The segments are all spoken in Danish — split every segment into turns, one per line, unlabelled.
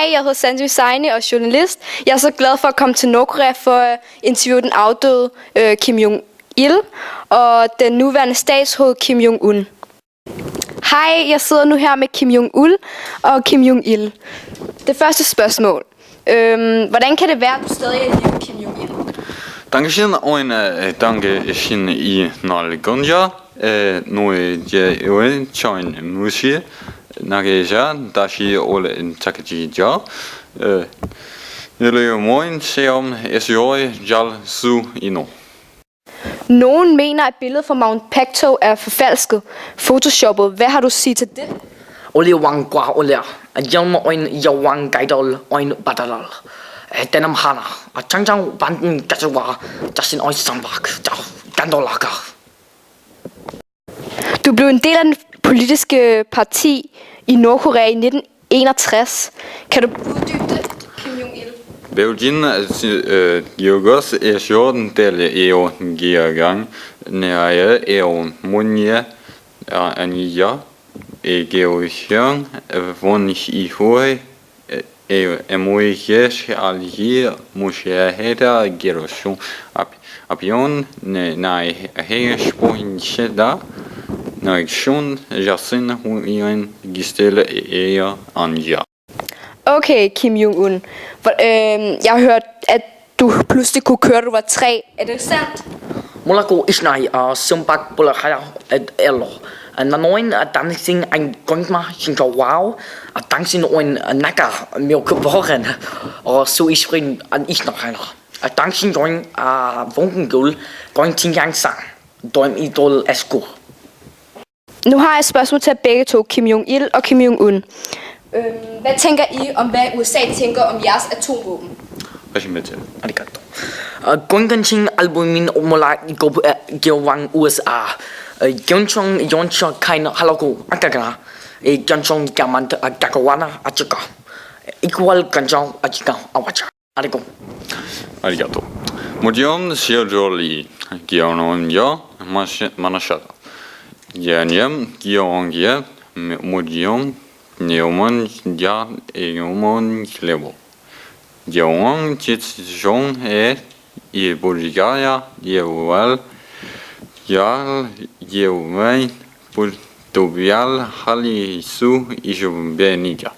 Hej, jeg hedder Sandy Saini og er journalist. Jeg er så glad for at komme til Nordkorea for at interviewe den afdøde Kim Jong-il og den nuværende statshoved Kim Jong-un. Hej, jeg sidder nu her med Kim Jong-un og Kim Jong-il. Det første spørgsmål. Hvordan kan det være, at du stadig er i live, Kim Jong-il?
당신 오늘 당신 이 날건ja 노예 요에 처인 무시 나게자 다시 올해 착지죠. 일요 모인 시험 SJ jal수 이노.
Nogen mener, at billedet fra Mount Pacto er forfalsket, photoshoppet. Hvad har du at sige til det?
Oli wang qua olia, yom oin yawang gaidol oin badalal. Denam hana, changchang banden gajawa, jasin oin sambak, gandolaka.
Du blev en del af den politiske parti i Nordkorea i 1961. Kan du uddybe det, Kim Jong-il?
Beijing Yogos Eshon del Eo Giagang Nea Eo Munia Ania Geohyang von Ihoi Emoyesh Alhi Mushaheda Geroshu Apion Nai Heshpoincheda Naikshun Jasin Huyen Gistel Ea Anja.
Okay, Kim Jong-un. Jeg har hørt, at du pludselig kunne køre, du var 3. Er det sandt?
Mulako isnai sumbak bulahaya elo. Nanoin dancing ein gongma sinka wow. Dancing oin naga milkboren. Og så isfrin an isnahana. Dancing join vunken gul. Going til yang sang. Doim idol esko.
Nu har jeg et spørgsmål til begge to, Kim Jong-il og Kim Jong-un. Hvad tænker I om, hvad USA tænker om jeres atomvåben?
Arigato. Gongganching albumin omula gewang USA. Gyeonchong yoncho kain halago akagana. Gyeonchong gamant gagawana achika. Equal ganjong achika awacha.
Arigato. Modion siojoli gyonon yo manashada. Yanyam gyongia modion Neumon ja eumon klebo. Jong jong i Bulgaria jewal jal jewai Buldovial halisu i Jumbenija.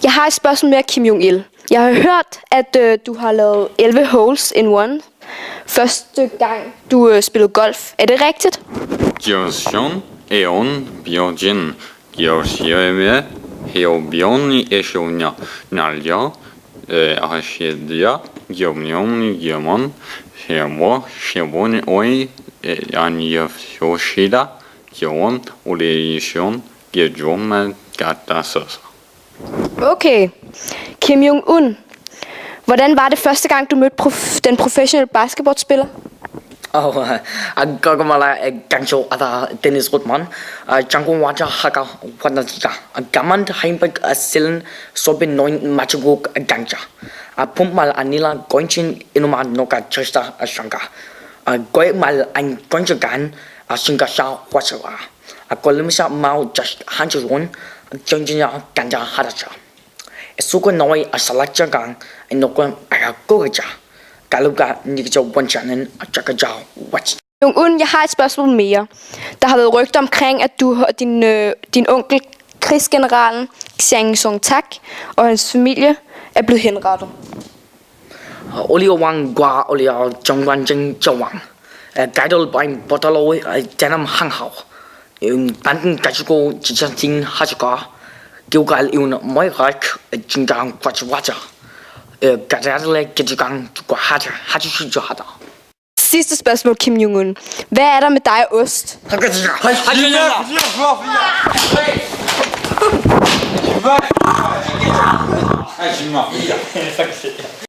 Jeg har et spørgsmål mere, Kim Jong-il. Jeg har hørt, at du har lavet 11 holes in one. Første gang du spillede golf. Er det rigtigt?
Jonsson eon biojin. Georgieme Heobioni Eshonia Nalja Ashedia Giomnion Giamon Shemo Shemon Oi Anja Yoshida Gion Oleishon Gion Gatasas.
Okay. Kim Jong-un. Hvordan var det første gang, du mødte den professionelle basketballspiller?
Gagamala Gancho ada Dennis Rodman, Django Waja Haga Wanajika, Gamand Heimbek Silen Sobin Noin Machuguk Ganja, Pumpmal Anila Gonchin Inuman Noka Chesta Shanka, Goymal and Gonjagan, Shingasha Wasawa, Golimisa Mao just Hanjon, Jonjina Ganja Hadacha, Suko Noi Asalacha Gang, and Nokon Agagoja. Galuga Nikjo Wanchanen og Jakaja Watch.
Jong-un, jeg har et spørgsmål mere. Der har været rygter omkring, at du og din onkel, krigsgeneralen Xiang Song-tak og hans familie er blevet henrettet.
Olio Wang Gua Olio Zhongwanjing Zhowang. Gaidol by Botalo Janam Hanghao. Banden Gajugo Jichanting Hachika. Gilgal Yun Moirak Jingang Quachwacha. Gadadle Gijigang Guahaja Hajishujada.
Sidste spørgsmål, Kim Jong-un. Hvad er der med dig og ost?
Hej,